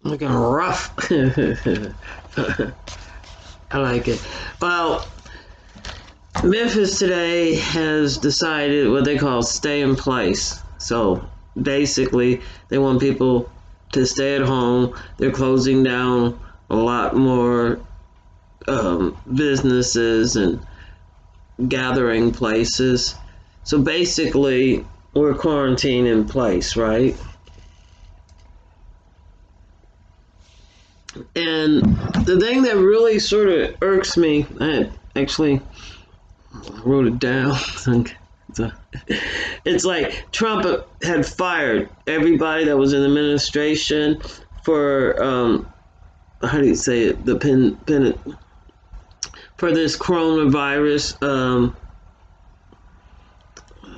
looking rough. I like it. Well, Memphis today has decided what they call stay in place. So basically, they want people to stay at home. They're closing down a lot more businesses and gathering places. So basically, we're quarantined in place, right? And the thing that really sort of irks me, I actually wrote it down. It's like Trump had fired everybody that was in the administration for how do you say it? For this coronavirus. I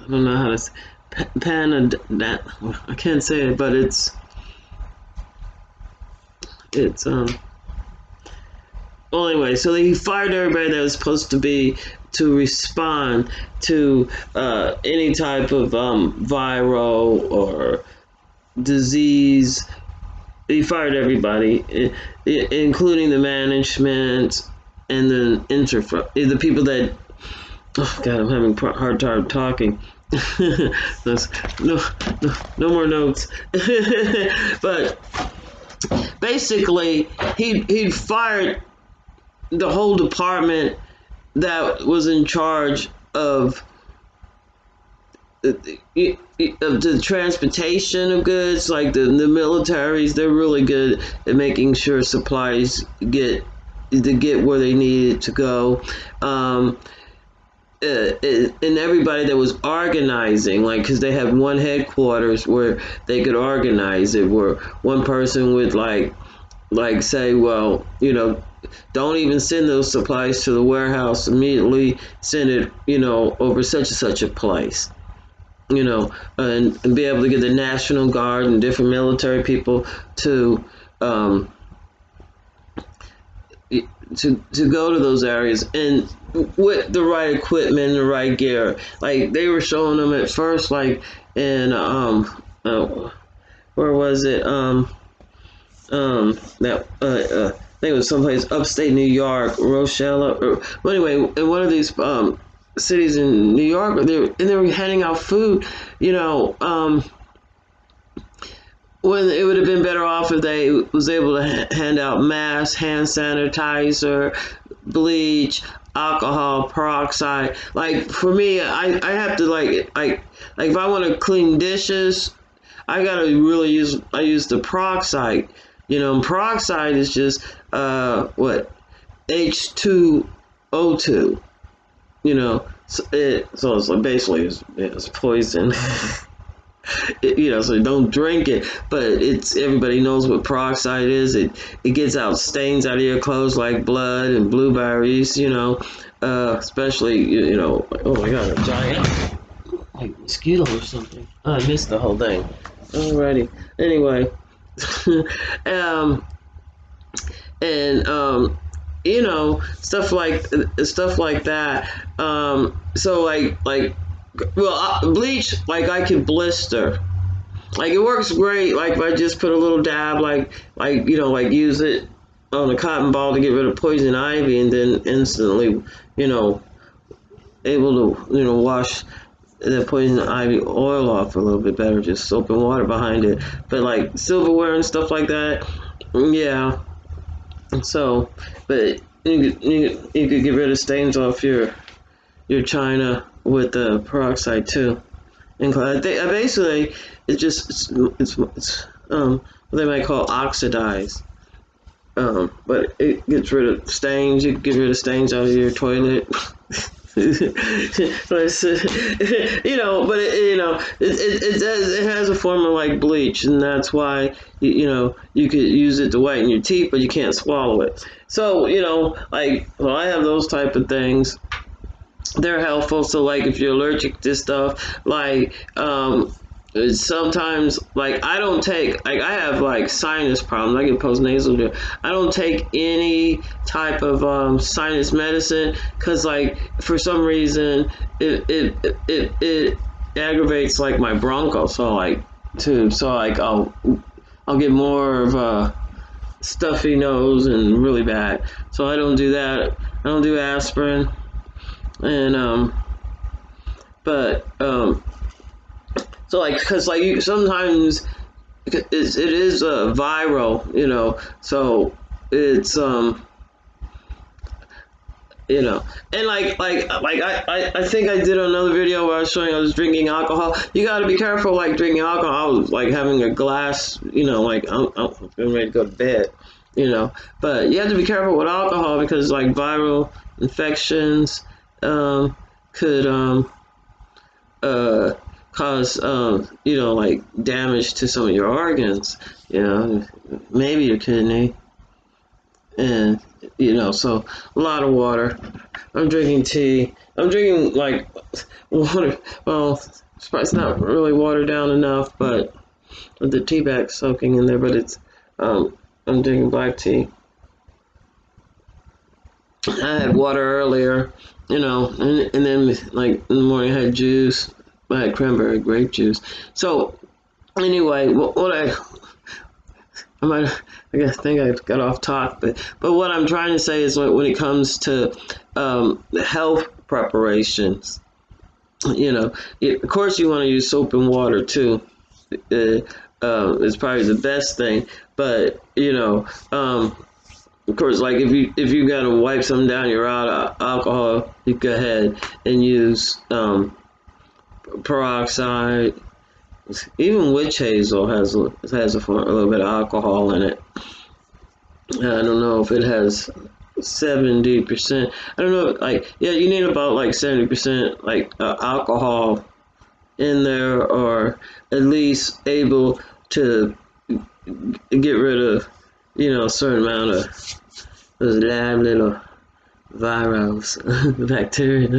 don't know how to say that. I can't say it, but it's. Well, anyway, so he fired everybody that was supposed to be to respond to any type of viral or disease. He fired everybody, including the management and the the people that. Oh God, I'm having a hard time talking. no, no more notes. But basically, he fired the whole department that was in charge of the transportation of goods, like the militaries. They're really good at making sure supplies get where they need it to go. And everybody that was organizing, like, because they have one headquarters where they could organize it, where one person would like say, well, don't even send those supplies to the warehouse immediately. Send it, over such and such a place. And be able to get the National Guard and different military people to to go to those areas and with the right equipment and the right gear. Like they were showing them at first, like in where was it? That I think it was someplace upstate New York, Rochelle. But anyway, in one of these cities in New York, they were handing out food. When it would have been better off if they was able to hand out masks, hand sanitizer, bleach, alcohol, peroxide. Like for me, I have to like if I want to clean dishes, I gotta really use the peroxide. And peroxide is just what H2O2. So it's like basically it's poison. So don't drink it, but it's everybody knows what peroxide is. It gets out stains out of your clothes like blood and blueberries. Especially oh my god, a giant like mosquito or something. Oh, I missed the whole thing. Alrighty. Anyway, um, and stuff like that. So bleach, like I could blister. Like it works great. Like if I just put a little dab, like use it on a cotton ball to get rid of poison ivy, and then instantly, you know, able to wash the poison ivy oil off a little bit better. Just soap and water behind it. But like silverware and stuff like that, yeah. So, but you could get rid of stains off your china with the peroxide too. And I think basically it's what they might call oxidized. But it gets rid of stains. You can get rid of stains out of your toilet. But it has a form of like bleach, and that's why you could use it to whiten your teeth, but you can't swallow it. So I have those type of things. They're helpful. So like if you're allergic to stuff, like sometimes like I don't take, like I have like sinus problems. I get postnasal drip. I don't take any type of sinus medicine because like for some reason it aggravates like my bronchos. So like I'll get more of a stuffy nose and really bad. So I don't do that. I don't do aspirin, and but so like because like sometimes it is viral, so it's and I think I did another video where I was showing I was drinking alcohol. You got to be careful, like drinking alcohol. I was like having a glass, like I'm getting ready to go to bed, but you have to be careful with alcohol because like viral infections could uh, cause like damage to some of your organs, maybe your kidney, and so a lot of water. I'm drinking tea. I'm drinking like water. Well, it's not really watered down enough, but with the tea bag soaking in there. But it's I'm drinking black tea. I had water earlier, and then like in the morning I had juice. I had cranberry grape juice. So anyway, what I might, I guess, think I got off topic, but what I'm trying to say is when it comes to health preparations, of course you want to use soap and water too. It's probably the best thing, but of course, like if you got to wipe something down, you're out of alcohol, you go ahead and use peroxide. Even witch hazel has a little bit of alcohol in it. I don't know if it has 70%. I don't know, like yeah, you need about like 70% like alcohol in there, or at least able to get rid of a certain amount of those lab little virus bacteria.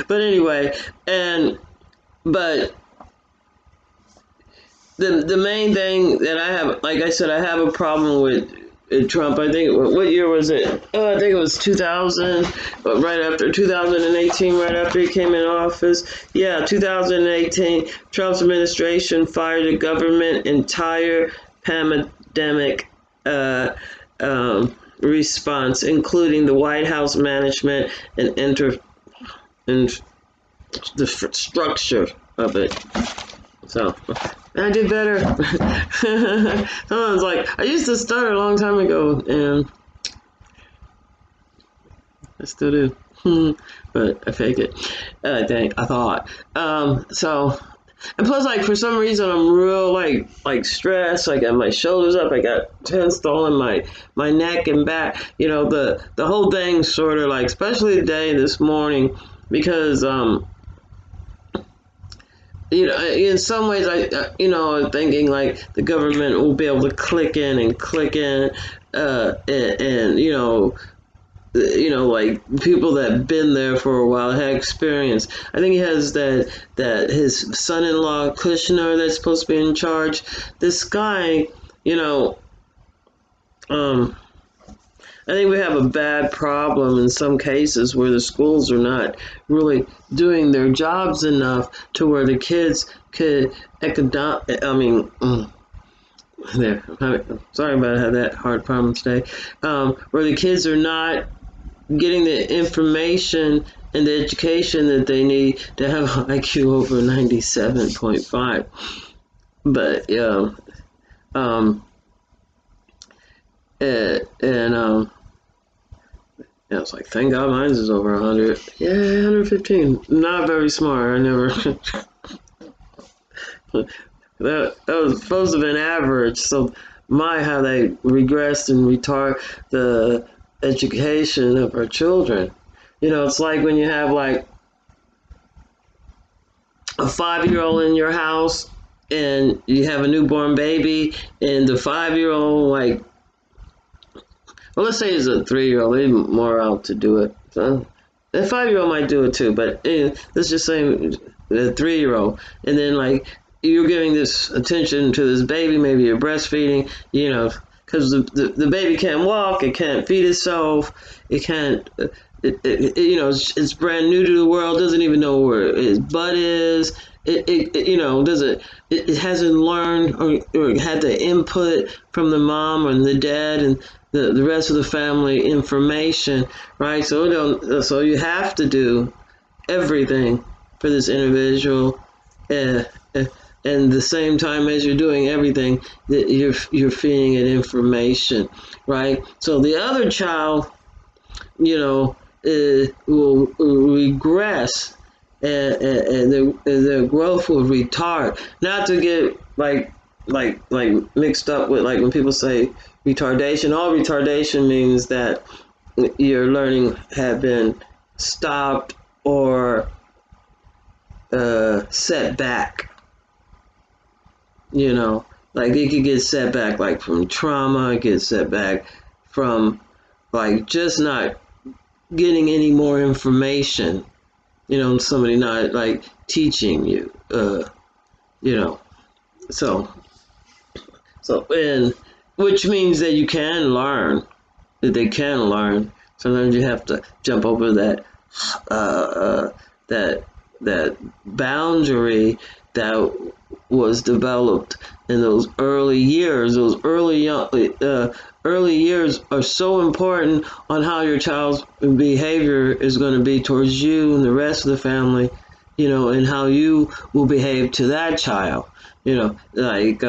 But anyway, and but the main thing that I have, like I said, I have a problem with Trump. I think what year was it? I think it was 2000, right after 2018, right after he came in office. Yeah, 2018. Trump's administration fired the government entire pandemic response, including the White House management and the structure of it. So I did better. Someone's like, I used to stutter a long time ago, and I still do. But I fake it. I thought. So, and plus, like for some reason, I'm real like stressed. I got my shoulders up. I got tense all in my neck and back. The whole thing sort of like, especially today, this morning, because in some ways, I'm thinking like the government will be able to click in and click in, and like people that have been there for a while had experience. I think he has that his son-in-law Kushner that's supposed to be in charge. This guy, I think we have a bad problem in some cases where the schools are not really doing their jobs enough to where the kids could there. Sorry about how that hard problem today. Where the kids are not getting the information and the education that they need to have an IQ over 97.5. But yeah, and yeah, it's like, thank God mine is over 100. Yeah, 115. Not very smart. I never. that was supposed to have been average. So, how they regressed and retard the education of our children. It's like when you have like a 5-year-old in your house and you have a newborn baby, and the 5-year-old, like, well, let's say it's a 3-year-old, they're more out to do it. So a 5-year-old might do it too, but let's just say a 3-year-old, and then like you're giving this attention to this baby, maybe you're breastfeeding, because the baby can't walk, it can't feed itself, it can't. It's brand new to the world, doesn't even know where its butt is. Doesn't it hasn't learned or had the input from the mom and the dad and the rest of the family information, right? So you have to do everything for this individual, uh, uh, and the same time as you're doing everything, that you're feeding it information, right? So the other child, will regress, and their growth will retard. Not to get like mixed up with, like, when people say retardation. All retardation means that your learning had been stopped or set back. Like, it could get set back, like, from trauma. It gets set back from, like, just not getting any more information, somebody not, like, teaching you, you know so and which means that you can learn, that they can learn. Sometimes you have to jump over that that boundary that was developed in those early years. Those early years are so important on how your child's behavior is going to be towards you and the rest of the family, and how you will behave to that child. Like,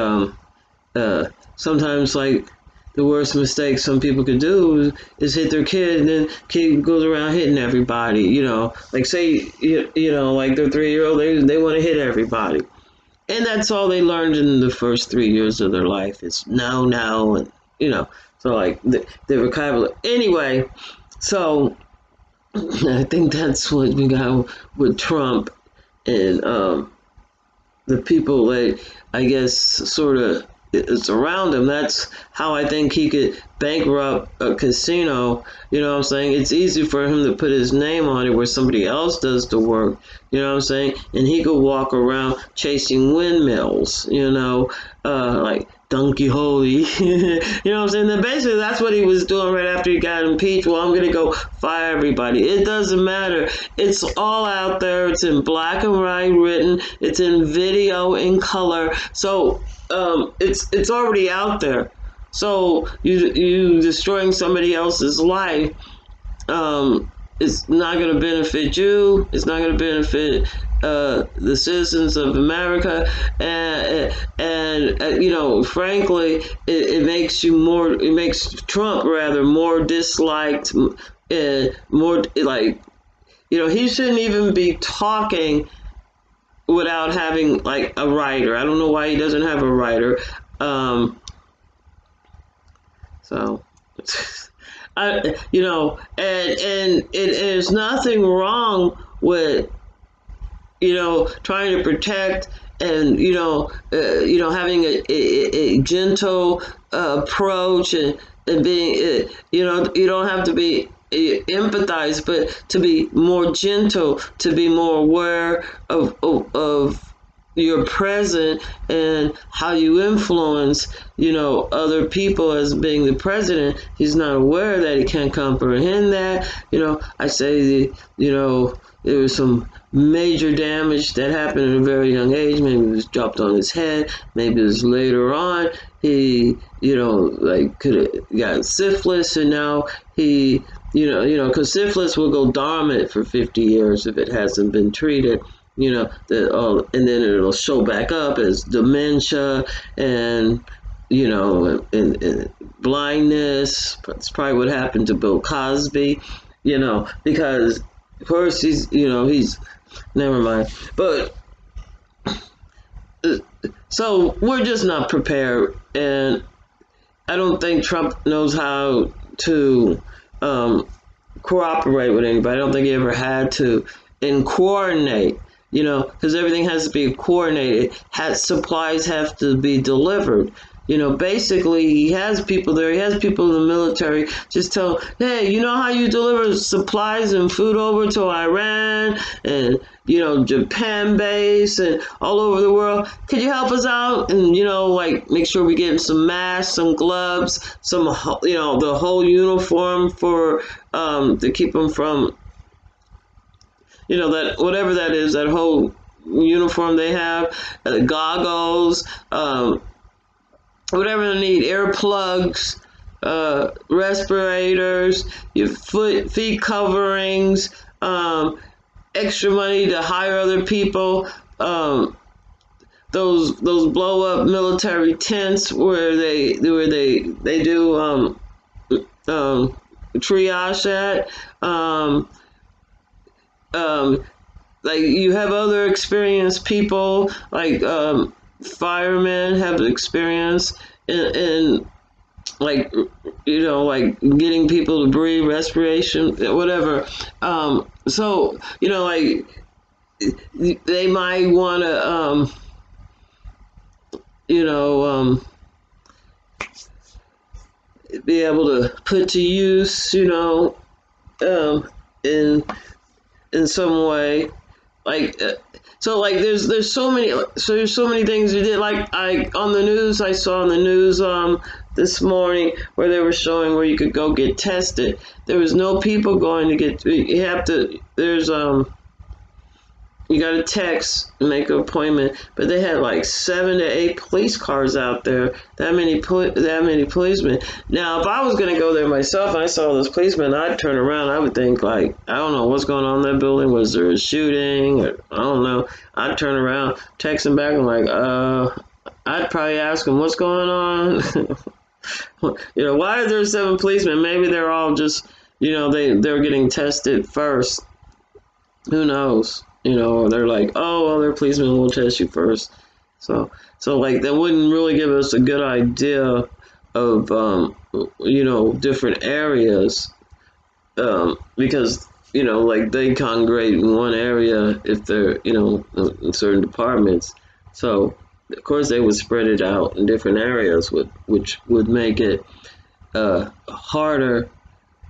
sometimes, like, the worst mistake some people could do is hit their kid, and then kid goes around hitting everybody. Like, say, like, their 3-year-old, they want to hit everybody, and that's all they learned in the first 3 years of their life is no, and so, like, the vocabulary. Anyway, so I think that's what we got with Trump and the people that, I guess, sort of it's around him. That's how I think he could bankrupt a casino. You know what I'm saying? It's easy for him to put his name on it where somebody else does the work. You know what I'm saying? And he could walk around chasing windmills, like Don Quixote. You know what I'm saying? Then basically that's what he was doing right after he got impeached. Well, I'm going to go fire everybody. It doesn't matter. It's all out there. It's in black and white written. It's in video, in color. So it's already out there. So you destroying somebody else's life, it's not going to benefit you. It's not going to benefit the citizens of America, and frankly, it makes you more. It makes Trump rather more disliked, more like, he shouldn't even be talking without having, like, a writer. I don't know why he doesn't have a writer. So, and there's nothing wrong with, trying to protect and, having a gentle approach, and being, you don't have to be empathize, but to be more gentle, to be more aware of your present and how you influence, other people. As being the president, he's not aware that he can't comprehend that. I say, there was some major damage that happened at a very young age. Maybe it was dropped on his head. Maybe it was later on. He, like, could have got syphilis, and now he, because syphilis will go dormant for 50 years if it hasn't been treated. And then it'll show back up as dementia and, and blindness. That's probably what happened to Bill Cosby, because of course he's never mind. But so we're just not prepared, and I don't think Trump knows how to cooperate with anybody. I don't think he ever had to, and coordinate. Because everything has to be coordinated. Supplies have to be delivered. Basically, he has people there. He has people in the military. Just tell, hey, you know how you deliver supplies and food over to Iran and Japan base and all over the world. Could you help us out and like make sure we get some masks, some gloves, some the whole uniform for to keep them from that whatever that is, that whole uniform they have, goggles, whatever they need, earplugs, respirators, your feet coverings, extra money to hire other people, those blow up military tents where they do triage at. Like you have other experienced people, like firemen have experience in like like getting people to breathe, respiration, whatever. So like they might want to be able to put to use in some way, like so like there's so many things we did. Like I on the news, I saw on the news this morning where they were showing where you could go get tested. There was no people going to get. You have to. There's you got to text and make an appointment, but they had like 7 to 8 police cars out there. That many policemen. Now, if I was going to go there myself and I saw those policemen, I'd turn around. I would think like, I don't know what's going on in that building. Was there a shooting? Or, I don't know. I'd turn around, text them back. I'm like, I'd probably ask them what's going on. Why are there 7 policemen? Maybe they're all just, they're getting tested first. Who knows? They're like, oh, well, they're policemen, we'll test you first. So like that wouldn't really give us a good idea of different areas, because like they congregate in one area if they're in certain departments. So of course they would spread it out in different areas, which would make it harder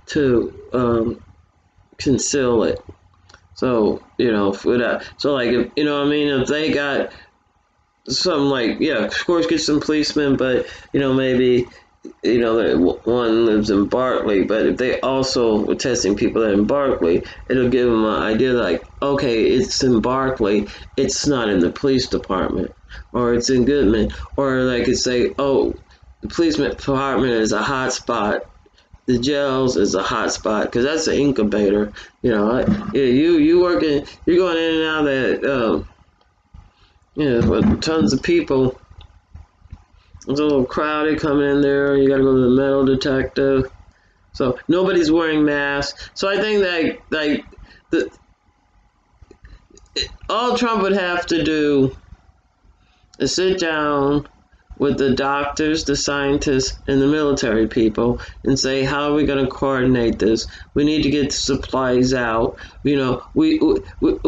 to conceal it. So for that, so like if if they got some, like, yeah, of course get some policemen, but maybe one lives in Barkley, but if they also were testing people that in Barkley, it'll give them an idea like, okay, it's in Barkley, it's not in the police department, or it's in Goodman, or they could say, oh, the police department is a hot spot. The jails is a hot spot because that's an incubator. You working, you're going in and out of that, with tons of people. It's a little crowded coming in there. You got to go to the metal detector. So nobody's wearing masks. So I think that all Trump would have to do is sit down with the doctors, the scientists, and the military people, and say, how are we going to coordinate this? We need to get the supplies out. We want them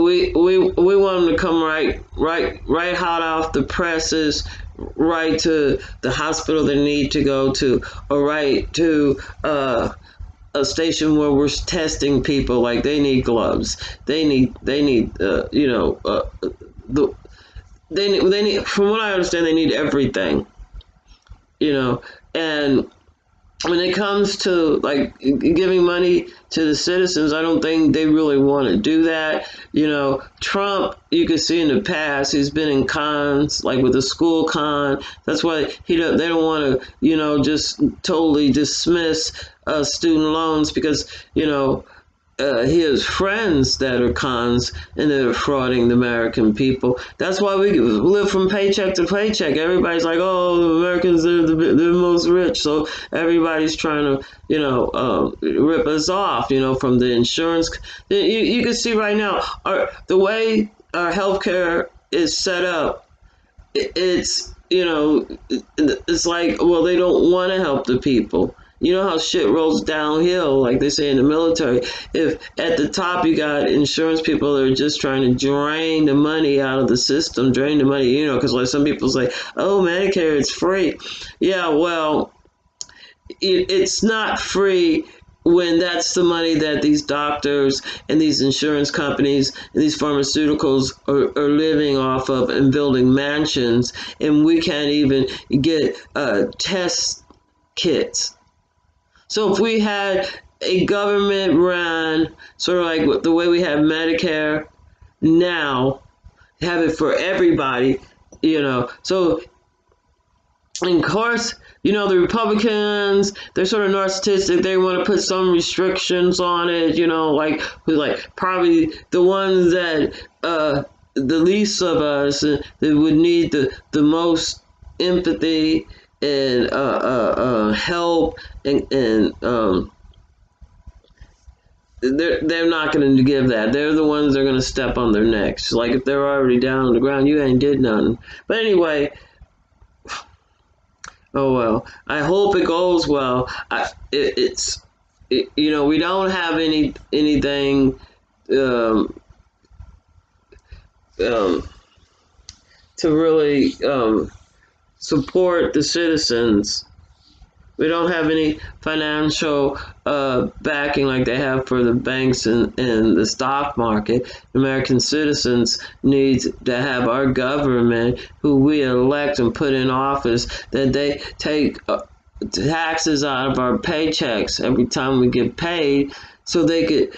to come right hot off the presses, right to the hospital they need to go to, or right to a station where we're testing people. Like they need gloves. They need they need, from what I understand, they need everything, and when it comes to like giving money to the citizens, I don't think they really want to do that. Trump, you could see in the past, he's been in cons, like with the school con. That's why they don't want to, just totally dismiss student loans, because, he has friends that are cons and that are frauding the American people. That's why we live from paycheck to paycheck. Everybody's like, oh, the Americans, they're the most rich. So everybody's trying to, rip us off, from the insurance. You can see right now, the way our healthcare is set up, it's, it's like, well, they don't want to help the people. You know how shit rolls downhill, like they say in the military. If at the top you got insurance people that are just trying to drain the money out of the system, drain the money, because like some people say, oh, Medicare, it's free. Yeah, well, it's not free when that's the money that these doctors and these insurance companies and these pharmaceuticals are living off of and building mansions, and we can't even get test kits. So if we had a government run, sort of like the way we have Medicare now, have it for everybody, So, of course, the Republicans, they're sort of narcissistic. They want to put some restrictions on it, like probably the ones that the least of us that would need the most empathy and help and they're not going to give that. They're the ones that are going to step on their necks. Like if they're already down on the ground, you ain't did nothing. But anyway, oh well. I hope it goes well. We don't have anything um, um, to really support the citizens. We don't have any financial backing like they have for the banks and the stock market. American citizens need to have our government, who we elect and put in office, that they take taxes out of our paychecks every time we get paid, so they could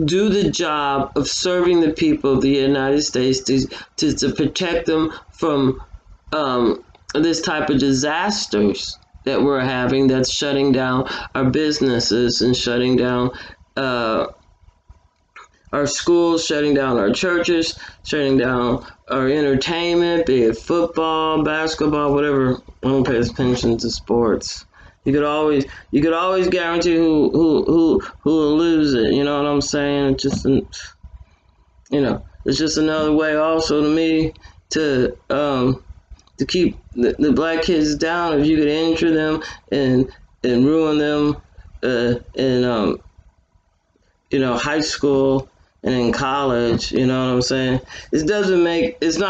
do the job of serving the people of the United States to protect them from this type of disasters that we're having, that's shutting down our businesses and shutting down our schools, shutting down our churches, shutting down our entertainment, be it football, basketball, whatever. I don't pay attention to sports. You could always guarantee who will lose it. You know what I'm saying? It's just another way also to me to keep the black kids down. If you could injure them and ruin them in high school and in college, you know what I'm saying? It's not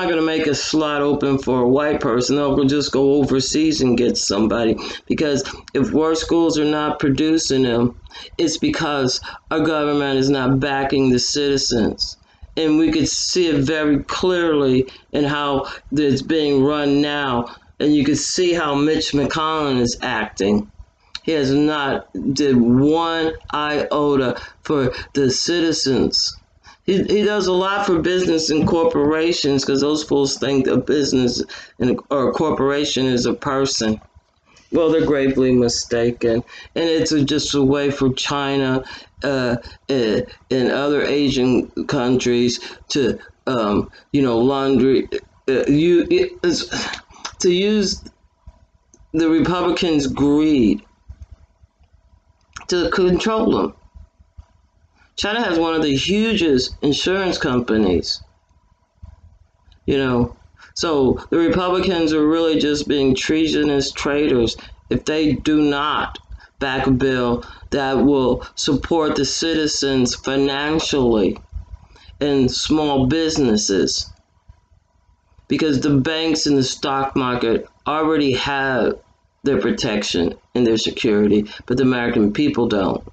going to make a slot open for a white person. They'll just go overseas and get somebody. Because if worse schools are not producing them, it's because our government is not backing the citizens. And we could see it very clearly in how it's being run now. And you could see how Mitch McConnell is acting. He has not did one iota for the citizens. He does a lot for business and corporations, because those fools think a business or a corporation is a person. Well, they're gravely mistaken, and it's just a way for China and other Asian countries to, laundry, to use the Republicans' greed to control them. China has one of the hugest insurance companies, So the Republicans are really just being treasonous traitors if they do not back a bill that will support the citizens financially and small businesses. Because the banks and the stock market already have their protection and their security, but the American people don't.